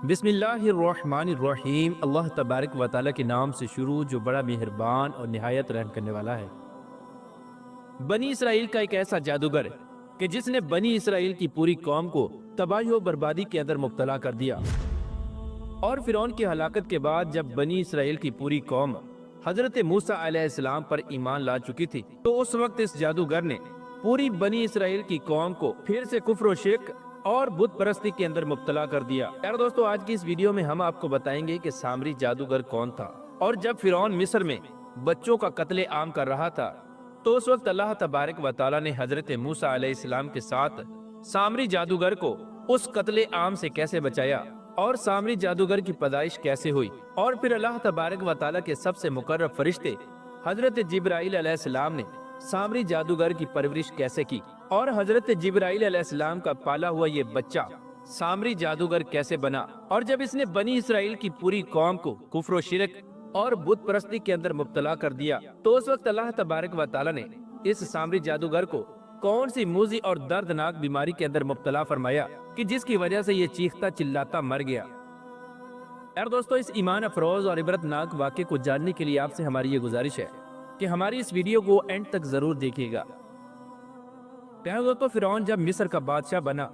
بسم اللہ الرحمن الرحیم۔ اللہ تبارک و تعالیٰ کے نام سے شروع جو بڑا مہربان اور نہایت رحم کرنے والا ہے۔ بنی اسرائیل کا ایک ایسا جادوگر کہ جس نے بنی اسرائیل کی پوری قوم کو تباہی و بربادی کے اندر مبتلا کر دیا، اور فرعون کی ہلاکت کے بعد جب بنی اسرائیل کی پوری قوم حضرت موسیٰ علیہ السلام پر ایمان لا چکی تھی تو اس وقت اس جادوگر نے پوری بنی اسرائیل کی قوم کو پھر سے کفر و شرک اور بت پرستی کے اندر مبتلا کر دیا۔ یار دوستو، آج کی اس ویڈیو میں ہم آپ کو بتائیں گے کہ سامری جادوگر کون تھا، اور جب فرعون مصر میں بچوں کا قتل عام کر رہا تھا تو اس وقت اللہ تبارک و تعالیٰ نے حضرت موسیٰ علیہ السلام کے ساتھ سامری جادوگر کو اس قتل عام سے کیسے بچایا، اور سامری جادوگر کی پیدائش کیسے ہوئی، اور پھر اللہ تبارک و تعالیٰ کے سب سے مقرب فرشتے حضرت جبرائیل علیہ السلام نے سامری جادوگر کی پرورش کیسے کی، اور حضرت جبرائیل علیہ السلام کا پالا ہوا یہ بچہ سامری جادوگر کیسے بنا، اور جب اس نے بنی اسرائیل کی پوری قوم کو کفر و شرک اور بت پرستی کے اندر مبتلا کر دیا تو اس وقت اللہ تبارک و تعالیٰ نے اس سامری جادوگر کو کون سی موذی اور دردناک بیماری کے اندر مبتلا فرمایا کہ جس کی وجہ سے یہ چیختا چلاتا مر گیا۔ یار دوستو، اس ایمان افروز اور عبرتناک واقعے کو جاننے کے لیے آپ سے ہماری یہ گزارش ہے کہ ہماری اس ویڈیو کو اینڈ تک ضرور دیکھیے گا۔ پیارے دوستو، فرعون جب مصر کا بادشاہ بنا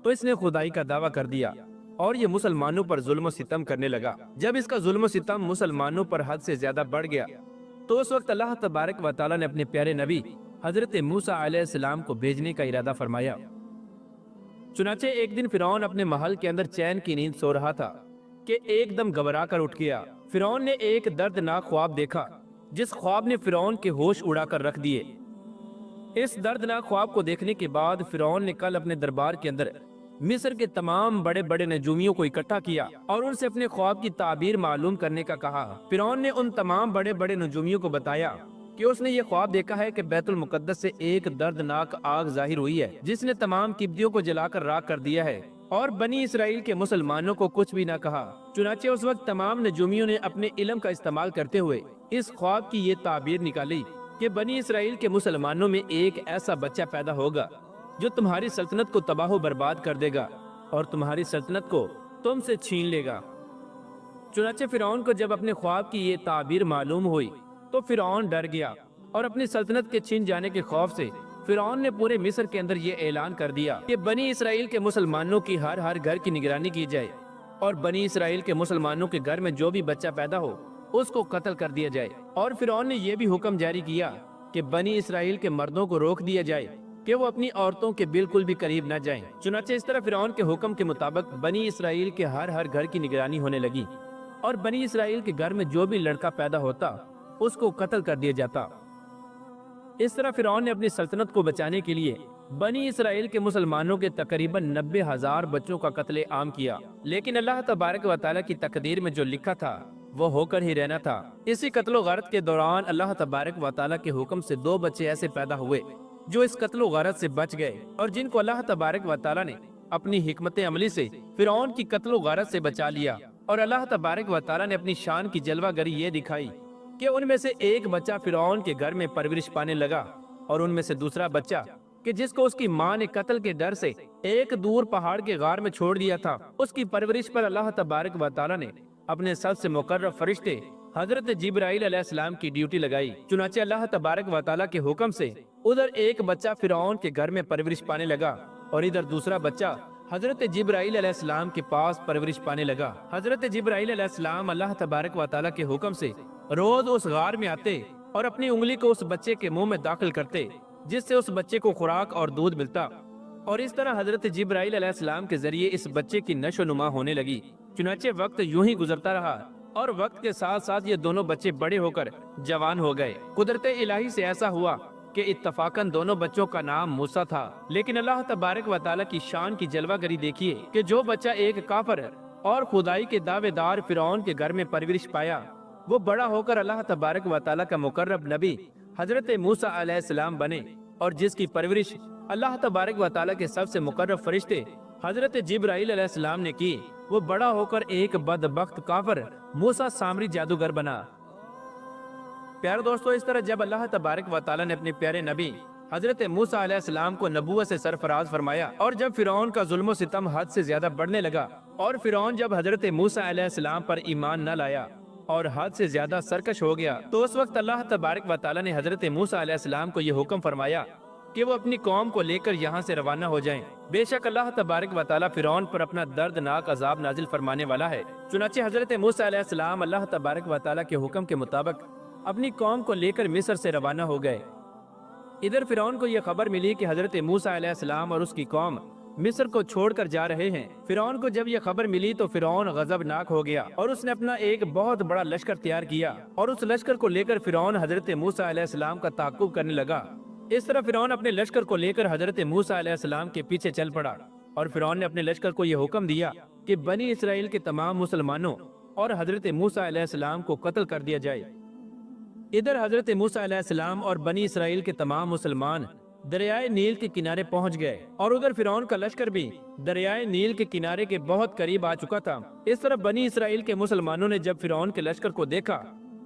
تو اس نے خدائی کا دعویٰ کر دیا اور یہ مسلمانوں پر ظلم و ستم کرنے لگا۔ جب اس کا ظلم و ستم مسلمانوں پر حد سے زیادہ بڑھ گیا تو اس وقت اللہ تبارک و تعالیٰ نے اپنے پیارے نبی حضرت موسیٰ علیہ السلام کو بھیجنے کا ارادہ فرمایا۔ چنانچہ ایک دن فرعون اپنے محل کے اندر چین کی نیند سو رہا تھا کہ ایک دم گھبرا کر اٹھ گیا۔ فرعون نے ایک دردناک خواب دیکھا جس خواب نے فرعون کے ہوش اڑا کر رکھ دیے۔ اس دردناک خواب کو دیکھنے کے بعد فرعون نے کل اپنے دربار کے اندر مصر کے تمام بڑے بڑے نجومیوں کو اکٹھا کیا اور ان سے اپنے خواب کی تعبیر معلوم کرنے کا کہا۔ فرعون نے ان تمام بڑے بڑے نجومیوں کو بتایا کہ اس نے یہ خواب دیکھا ہے کہ بیت المقدس سے ایک دردناک آگ ظاہر ہوئی ہے جس نے تمام قبطیوں کو جلا کر راکھ کر دیا ہے، اور بنی اسرائیل کے مسلمانوں کو کچھ بھی نہ کہا۔ چنانچہ اس وقت تمام نجومیوں نے اپنے علم کا استعمال کرتے ہوئے اس خواب کی یہ تعبیر نکالی کہ بنی اسرائیل کے مسلمانوں میں ایک ایسا بچہ پیدا ہوگا جو تمہاری سلطنت کو تباہ و برباد کر دے گا اور تمہاری سلطنت کو تم سے چھین لے گا۔ چنانچہ فرعون کو جب اپنے خواب کی یہ تعبیر معلوم ہوئی تو فرعون ڈر گیا، اور اپنی سلطنت کے چھین جانے کے خوف سے فرعون نے پورے مصر کے اندر یہ اعلان کر دیا کہ بنی اسرائیل کے مسلمانوں کی ہر گھر کی نگرانی کی جائے، اور بنی اسرائیل کے مسلمانوں کے گھر میں جو بھی بچہ پیدا ہو اس کو قتل کر دیا جائے۔ اور فرعون نے یہ بھی حکم جاری کیا کہ بنی اسرائیل کے مردوں کو روک دیا جائے کہ وہ اپنی عورتوں کے بالکل بھی قریب نہ جائیں۔ چنانچہ اس طرح فرعون کے حکم کے مطابق بنی اسرائیل کے ہر گھر کی نگرانی ہونے لگی، اور بنی اسرائیل کے گھر میں جو بھی لڑکا پیدا ہوتا اس کو قتل کر دیا جاتا۔ اس طرح فرعون نے اپنی سلطنت کو بچانے کے لیے بنی اسرائیل کے مسلمانوں کے تقریباً 90,000 بچوں کا قتل عام کیا، لیکن اللہ تبارک و تعالیٰ کی تقدیر میں جو لکھا تھا وہ ہو کر ہی رہنا تھا۔ اسی قتل و غارت کے دوران اللہ تبارک و تعالیٰ کے حکم سے 2 بچے ایسے پیدا ہوئے جو اس قتل و غارت سے بچ گئے، اور جن کو اللہ تبارک و تعالیٰ نے اپنی حکمت عملی سے فرعون کی قتل و غارت سے بچا لیا، اور اللہ تبارک و تعالیٰ نے اپنی شان کی جلوہ گری یہ دکھائی کہ ان میں سے ایک بچہ فرعون کے گھر میں پرورش پانے لگا، اور ان میں سے دوسرا بچہ کہ جس کو اس کی ماں نے قتل کے ڈر سے ایک دور پہاڑ کے غار میں چھوڑ دیا تھا، اس کی پرورش پر اللہ تبارک و تعالیٰ نے اپنے سب سے مقرب فرشتے حضرت جبرائیل علیہ السلام کی ڈیوٹی لگائی۔ چنانچہ اللہ تبارک و تعالیٰ کے حکم سے ادھر ایک بچہ فرعون کے گھر میں پرورش پانے لگا، اور ادھر دوسرا بچہ حضرت جبرائیل علیہ السلام کے پاس پرورش پانے لگا۔ حضرت جبرائیل علیہ السلام اللہ تبارک و تعالیٰ کے حکم سے روز اس غار میں آتے اور اپنی انگلی کو اس بچے کے منہ میں داخل کرتے جس سے اس بچے کو خوراک اور دودھ ملتا، اور اس طرح حضرت جبرائیل علیہ السلام کے ذریعے اس بچے کی نشو و نما ہونے لگی۔ چنانچہ وقت یوں ہی گزرتا رہا، اور وقت کے ساتھ ساتھ یہ دونوں بچے بڑے ہو کر جوان ہو گئے۔ قدرت الہی سے ایسا ہوا کہ اتفاقاً دونوں بچوں کا نام موسیٰ تھا، لیکن اللہ تبارک و تعالیٰ کی شان کی جلوہ گری دیکھیے کہ جو بچہ ایک کافر اور خدائی کے دعوے دار فرعون کے گھر میں پرورش پایا وہ بڑا ہو کر اللہ تبارک و تعالیٰ کا مقرب نبی حضرت موسیٰ علیہ السلام بنے، اور جس کی پرورش اللہ تبارک و تعالیٰ کے سب سے مقرب فرشتے حضرت جبرائیل علیہ السلام نے کی، وہ بڑا ہو کر ایک بدبخت کافر موسیٰ سامری جادوگر بنا۔ پیارے دوستو، اس طرح جب اللہ تبارک و تعالیٰ نے اپنے پیارے نبی حضرت موسیٰ علیہ السلام کو نبوت سے سرفراز فرمایا، اور جب فرعون کا ظلم و ستم حد سے زیادہ بڑھنے لگا اور فرعون جب حضرت موسیٰ علیہ السلام پر ایمان نہ لایا اور حد سے زیادہ سرکش ہو گیا، تو اس وقت اللہ تبارک و تعالیٰ نے حضرت موسیٰ علیہ السلام کو یہ حکم فرمایا کہ وہ اپنی قوم کو لے کر یہاں سے روانہ ہو جائیں۔ بے شک اللہ تبارک و تعالیٰ فرعون پر اپنا دردناک عذاب نازل فرمانے والا ہے۔ چنانچہ حضرت موسیٰ علیہ السلام اللہ تبارک و تعالیٰ کے حکم کے مطابق اپنی قوم کو لے کر مصر سے روانہ ہو گئے۔ ادھر فرعون کو یہ خبر ملی کہ حضرت موسیٰ علیہ السلام اور اس کی قوم مصر کو چھوڑ کر جا رہے ہیں۔ فرعون کو جب یہ خبر ملی تو فرعون غضبناک ہو گیا اور اس نے اپنا ایک بہت بڑا لشکر تیار کیا، اور اس لشکر کو لے کر فرعون حضرت موسیٰ علیہ السلام کا تعاقب کرنے لگا۔ اس طرح فرعون اپنے لشکر کو لے کر حضرت موسیٰ علیہ السلام کے پیچھے چل پڑا، اور فرعون نے اپنے لشکر کو یہ حکم دیا کہ بنی اسرائیل کے تمام مسلمانوں اور حضرت موسیٰ علیہ السلام کو قتل کر دیا جائے۔ ادھر حضرت موسیٰ علیہ السلام اور بنی اسرائیل کے تمام مسلمان دریائے نیل کے کنارے پہنچ گئے، اور ادھر فرعون کا لشکر بھی دریائے نیل کے کنارے کے بہت قریب آ چکا تھا۔ اس طرح بنی اسرائیل کے مسلمانوں نے جب فرعون کے لشکر کو دیکھا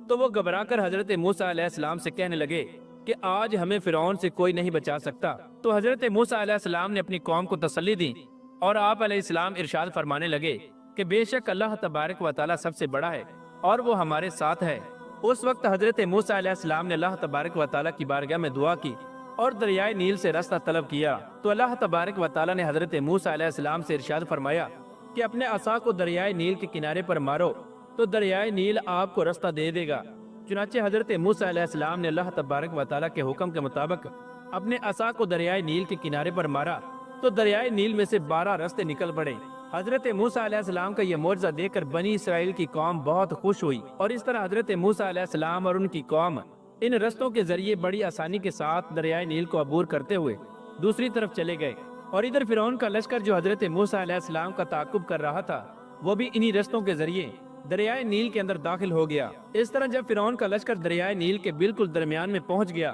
تو وہ گھبرا کر حضرت موسیٰ علیہ السلام سے کہنے لگے کہ آج ہمیں فرعون سے کوئی نہیں بچا سکتا۔ تو حضرت موسیٰ علیہ السلام نے اپنی قوم کو تسلی دی، اور آپ علیہ السلام ارشاد فرمانے لگے کہ بے شک اللہ تبارک و تعالیٰ سب سے بڑا ہے اور وہ ہمارے ساتھ ہے۔ اس وقت حضرت موسیٰ علیہ السلام نے اللہ تبارک و تعالیٰ کی بارگاہ میں دعا کی اور دریائے نیل سے راستہ طلب کیا، تو اللہ تبارک و تعالیٰ نے حضرت موسیٰ علیہ السلام سے ارشاد فرمایا کہ اپنے عصا کو دریائے نیل کے کنارے پر مارو تو دریائے نیل آپ کو راستہ دے دے گا۔ چنانچہ حضرت موسیٰ علیہ السلام نے اللہ تبارک و تعالیٰ کے حکم کے مطابق اپنے عصا کو دریائے نیل کے کنارے پر مارا تو دریائے نیل میں سے 12 راستے نکل پڑے۔ حضرت موسیٰ علیہ السلام کا یہ معجزہ دیکھ کر بنی اسرائیل کی قوم بہت خوش ہوئی، اور اس طرح حضرت موسیٰ علیہ السلام اور ان کی قوم ان رستوں کے ذریعے بڑی آسانی کے ساتھ دریائے نیل کو عبور کرتے ہوئے دوسری طرف چلے گئے، اور ادھر فرعون کا لشکر جو حضرت موسیٰ علیہ السلام کا تعاقب کر رہا تھا وہ بھی انہی رستوں کے ذریعے دریائے نیل کے اندر داخل ہو گیا۔ اس طرح جب فرعون کا لشکر دریائے نیل کے بالکل درمیان میں پہنچ گیا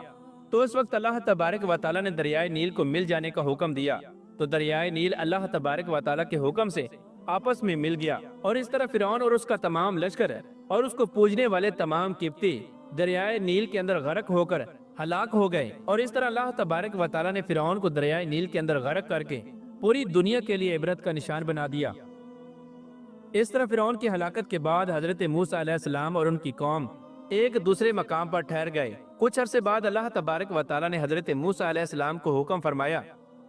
تو اس وقت اللہ تبارک و تعالیٰ نے دریائے نیل کو مل جانے کا حکم دیا، تو دریائے نیل اللہ تبارک و تعالیٰ کے حکم سے آپس میں مل گیا، اور اس طرح فرعون اور اس کا تمام لشکر اور اس کو پوجنے والے تمام قبطی دریائے نیل کے اندر غرق ہو کر ہلاک ہو گئے۔ اور اس طرح اللہ تبارک و تعالیٰ نے فرعون کو دریائے نیل کے اندر غرق کر کے پوری دنیا کے لیے عبرت کا نشان بنا دیا۔ اس طرح فرعون کی ہلاکت کے بعد حضرت موسیٰ علیہ السلام اور ان کی قوم ایک دوسرے مقام پر ٹھہر گئے۔ کچھ عرصے بعد اللہ تبارک و تعالیٰ نے حضرت موسیٰ علیہ السلام کو حکم فرمایا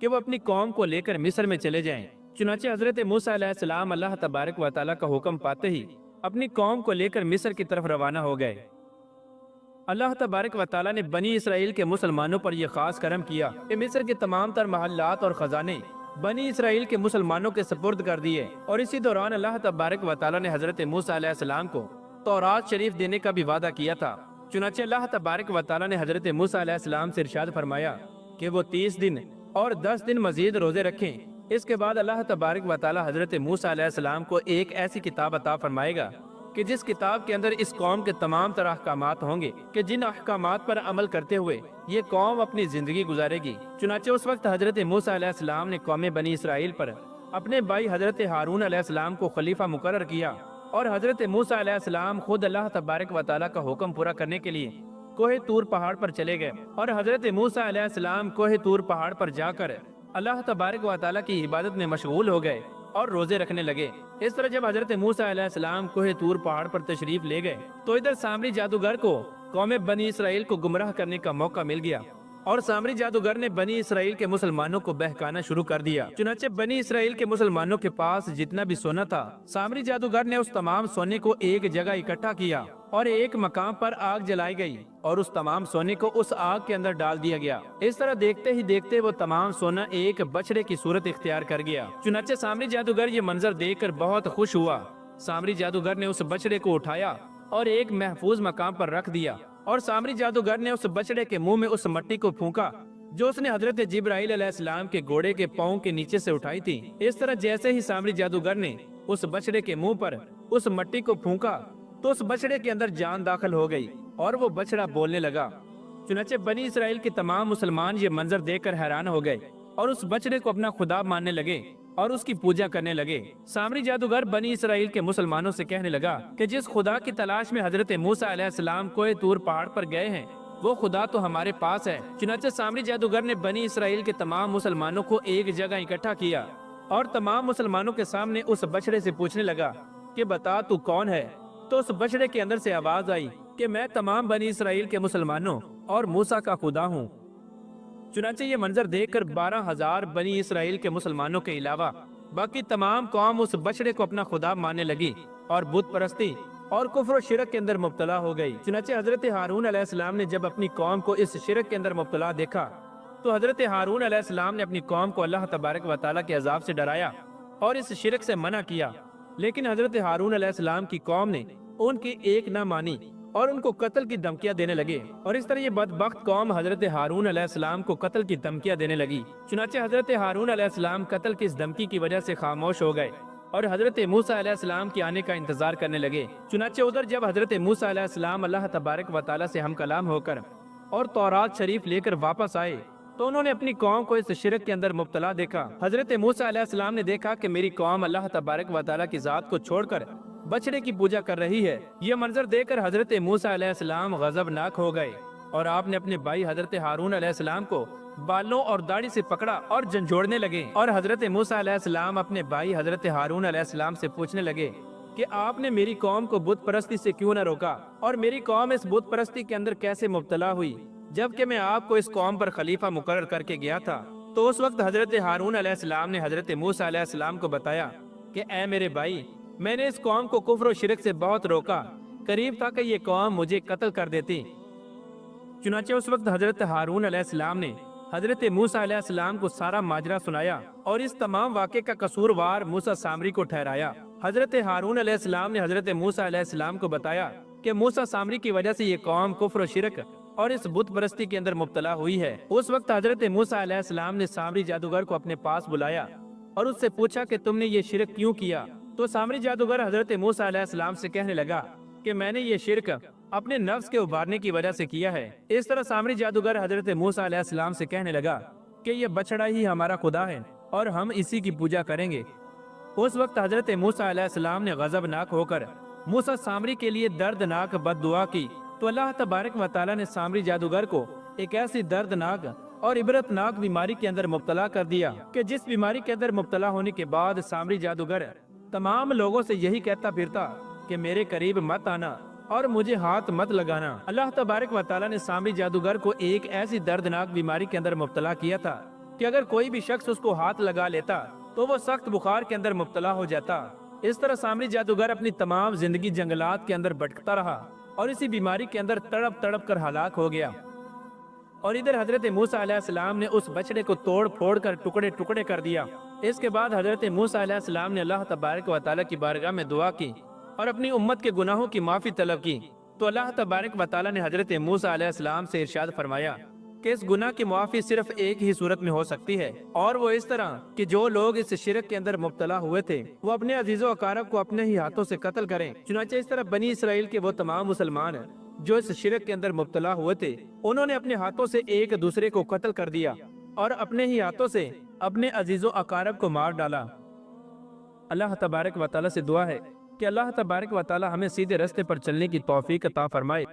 کہ وہ اپنی قوم کو لے کر مصر میں چلے جائیں۔ چنانچہ حضرت موسیٰ علیہ السلام اللہ تبارک و تعالیٰ کا حکم پاتے ہی اپنی قوم کو لے کر مصر کی طرف روانہ ہو گئے۔ اللہ تبارک و تعالیٰ نے بنی اسرائیل کے مسلمانوں پر یہ خاص کرم کیا کہ مصر کے تمام تر محلات اور خزانے بنی اسرائیل کے مسلمانوں کے سپرد کر دیے، اور اسی دوران اللہ تبارک و تعالیٰ نے حضرت موسیٰ علیہ السلام کو تورات شریف دینے کا بھی وعدہ کیا تھا۔ چنانچہ اللہ تبارک و تعالیٰ نے حضرت موسیٰ علیہ السلام سے ارشاد فرمایا کہ وہ 30 دن اور 10 دن مزید روزے رکھیں۔ اس کے بعد اللہ تبارک و تعالیٰ حضرت موسیٰ علیہ السلام کو ایک ایسی کتاب عطا فرمائے گا کہ جس کتاب کے اندر اس قوم کے تمام طرح احکامات ہوں گے کہ جن احکامات پر عمل کرتے ہوئے یہ قوم اپنی زندگی گزارے گی۔ چنانچہ اس وقت حضرت موسیٰ علیہ السلام نے قوم بنی اسرائیل پر اپنے بھائی حضرت ہارون علیہ السلام کو خلیفہ مقرر کیا، اور حضرت موسیٰ علیہ السلام خود اللہ تبارک و تعالیٰ کا حکم پورا کرنے کے لیے کوہ طور پہاڑ پر چلے گئے، اور حضرت موسیٰ علیہ السلام کوہ طور پہاڑ پر جا کر اللہ تبارک و تعالیٰ کی عبادت میں مشغول ہو گئے اور روزے رکھنے لگے۔ اس طرح جب حضرت موسیٰ علیہ السلام کوہ طور پہاڑ پر تشریف لے گئے تو ادھر سامری جادوگر کو قوم بنی اسرائیل کو گمراہ کرنے کا موقع مل گیا، اور سامری جادوگر نے بنی اسرائیل کے مسلمانوں کو بہکانا شروع کر دیا۔ چنانچہ بنی اسرائیل کے مسلمانوں کے پاس جتنا بھی سونا تھا، سامری جادوگر نے اس تمام سونے کو ایک جگہ اکٹھا کیا، اور ایک مقام پر آگ جلائی گئی اور اس تمام سونے کو اس آگ کے اندر ڈال دیا گیا۔ اس طرح دیکھتے ہی دیکھتے وہ تمام سونا ایک بچڑے کی صورت اختیار کر گیا۔ چنانچہ سامری جادوگر یہ منظر دیکھ کر بہت خوش ہوا۔ سامری جادوگر نے اس بچڑے کو اٹھایا اور ایک محفوظ مقام پر رکھ دیا، اور سامری جادوگر نے اس بچڑے کے منہ میں اس مٹی کو پھونکا جو اس نے حضرت جبرائیل علیہ السلام کے گھوڑے کے پاؤں کے نیچے سے اٹھائی تھی۔ اس طرح جیسے ہی سامری جادوگر نے اس بچڑے کے منہ پر اس مٹی کو پھونکا تو اس بچڑے کے اندر جان داخل ہو گئی اور وہ بچڑا بولنے لگا۔ چنانچہ بنی اسرائیل کے تمام مسلمان یہ منظر دیکھ کر حیران ہو گئے اور اس بچڑے کو اپنا خدا ماننے لگے اور اس کی پوجا کرنے لگے۔ سامری جادوگر بنی اسرائیل کے مسلمانوں سے کہنے لگا کہ جس خدا کی تلاش میں حضرت موسیٰ علیہ السلام کوہ طور پہاڑ پر گئے ہیں وہ خدا تو ہمارے پاس ہے۔ چنانچہ سامری جادوگر نے بنی اسرائیل کے تمام مسلمانوں کو ایک جگہ اکٹھا کیا اور تمام مسلمانوں کے سامنے اس بچڑے سے پوچھنے لگا کہ بتا تو کون ہے؟ تو اس بچڑے کے اندر سے آواز آئی کہ میں تمام بنی اسرائیل کے مسلمانوں اور موسیٰ کا خدا ہوں۔ چنانچہ یہ منظر دیکھ کر 12,000 بنی اسرائیل کے مسلمانوں کے علاوہ باقی تمام قوم اس بچڑے کو اپنا خدا ماننے لگی اور بت پرستی اور کفر و شرک کے اندر مبتلا ہو گئی۔ چنانچہ حضرت ہارون علیہ السلام نے جب اپنی قوم کو اس شرک کے اندر مبتلا دیکھا تو حضرت ہارون علیہ السلام نے اپنی قوم کو اللہ تبارک و تعالیٰ کے عذاب سے ڈرایا اور اس شرک سے منع کیا، لیکن حضرت ہارون علیہ السلام کی قوم نے ان کی ایک نہ مانی اور ان کو قتل کی دھمکیاں دینے لگے، اور اس طرح یہ بدبخت قوم حضرت ہارون علیہ السلام کو قتل کی دھمکیاں دینے لگی۔ چنانچہ حضرت ہارون علیہ السلام قتل کی اس دھمکی کی وجہ سے خاموش ہو گئے اور حضرت موسیٰ علیہ السلام کے آنے کا انتظار کرنے لگے۔ چنانچہ ادھر جب حضرت موسیٰ علیہ السلام اللہ تبارک و تعالیٰ سے ہم کلام ہو کر اور تورات شریف لے کر واپس آئے تو انہوں نے اپنی قوم کو اس شرک کے اندر مبتلا دیکھا۔ حضرت موسیٰ علیہ السلام نے دیکھا کہ میری قوم اللہ تبارک و تعالیٰ کی ذات کو چھوڑ کر بچڑے کی پوجا کر رہی ہے۔ یہ منظر دیکھ کر حضرت موسیٰ علیہ السلام غضبناک ہو گئے اور آپ نے اپنے بھائی حضرت ہارون علیہ السلام کو بالوں اور داڑھی سے پکڑا اور جھنجھوڑنے لگے، اور حضرت موسیٰ علیہ السلام اپنے بھائی حضرت ہارون علیہ السلام سے پوچھنے لگے کہ آپ نے میری قوم کو بت پرستی سے کیوں نہ روکا اور میری قوم اس بت پرستی کے اندر کیسے مبتلا ہوئی جبکہ میں آپ کو اس قوم پر خلیفہ مقرر کر کے گیا تھا۔ تو اس وقت حضرت ہارون علیہ السلام نے حضرت موسیٰ علیہ السلام کو بتایا کہ اے میرے بھائی، میں نے اس قوم کو کفر و شرک سے بہت روکا، قریب تھا کہ یہ قوم مجھے قتل کر دیتی۔ چنانچہ اس وقت حضرت ہارون علیہ السلام نے حضرت موسیٰ علیہ السلام کو سارا ماجرا سنایا اور اس تمام واقعے کا قصوروار موسیٰ سامری کو ٹھہرایا۔ حضرت ہارون علیہ السلام نے حضرت موسیٰ علیہ السلام کو بتایا کہ موسیٰ سامری کی وجہ سے یہ قوم کفر و شرک اور اس بت پرستی کے اندر مبتلا ہوئی ہے۔ اس وقت حضرت موسیٰ علیہ السلام نے سامری جادوگر کو اپنے پاس بلایا اور اس سے پوچھا کہ تم نے یہ شرک کیوں کیا؟ تو سامری جادوگر حضرت موسیٰ علیہ السلام سے کہنے لگا کہ میں نے یہ شرک اپنے نفس کے ابھارنے کی وجہ سے کیا ہے۔ اس طرح سامری جادوگر حضرت موسیٰ علیہ السلام سے کہنے لگا کہ یہ بچڑا ہی ہمارا خدا ہے اور ہم اسی کی پوجا کریں گے۔ اس وقت حضرت موسیٰ علیہ السلام نے غضبناک ہو کر موسیٰ سامری کے لیے دردناک بد دعا کی، تو اللہ تبارک و تعالیٰ نے سامری جادوگر کو ایک ایسی دردناک اور عبرتناک بیماری کے اندر مبتلا کر دیا کہ جس بیماری کے اندر مبتلا ہونے کے بعد سامری جادوگر تمام لوگوں سے یہی کہتا پھرتا کہ میرے قریب مت آنا اور مجھے ہاتھ مت لگانا۔ اللہ تبارک و تعالیٰ نے سامری جادوگر کو ایک ایسی دردناک بیماری کے اندر مبتلا کیا تھا کہ اگر کوئی بھی شخص اس کو ہاتھ لگا لیتا تو وہ سخت بخار کے اندر مبتلا ہو جاتا۔ اس طرح سامری جادوگر اپنی تمام زندگی جنگلات کے اندر بھٹکتا رہا اور اسی بیماری کے اندر تڑپ تڑپ کر ہلاک ہو گیا۔ اور ادھر حضرت موسیٰ علیہ السلام نے اس بچڑے کو توڑ پھوڑ کر ٹکڑے ٹکڑے کر دیا۔ اس کے بعد حضرت موسیٰ علیہ السلام نے اللہ تبارک و تعالیٰ کی بارگاہ میں دعا کی اور اپنی امت کے گناہوں کی معافی طلب کی، تو اللہ تبارک و تعالیٰ نے حضرت موسیٰ علیہ السلام سے ارشاد فرمایا کہ اس گناہ کی معافی صرف ایک ہی صورت میں ہو سکتی ہے، اور وہ اس طرح کہ جو لوگ اس شرک کے اندر مبتلا ہوئے تھے وہ اپنے عزیز و اقارب کو اپنے ہی ہاتھوں سے قتل کریں۔ چنانچہ اس طرح بنی اسرائیل کے وہ تمام مسلمان جو اس شرک کے اندر مبتلا ہوئے تھے انہوں نے اپنے ہاتھوں سے ایک دوسرے کو قتل کر دیا اور اپنے ہی ہاتھوں سے اپنے عزیز و اقارب کو مار ڈالا۔ اللہ تبارک و تعالیٰ سے دعا ہے کہ اللہ تبارک و تعالیٰ ہمیں سیدھے راستے پر چلنے کی توفیق عطا فرمائے۔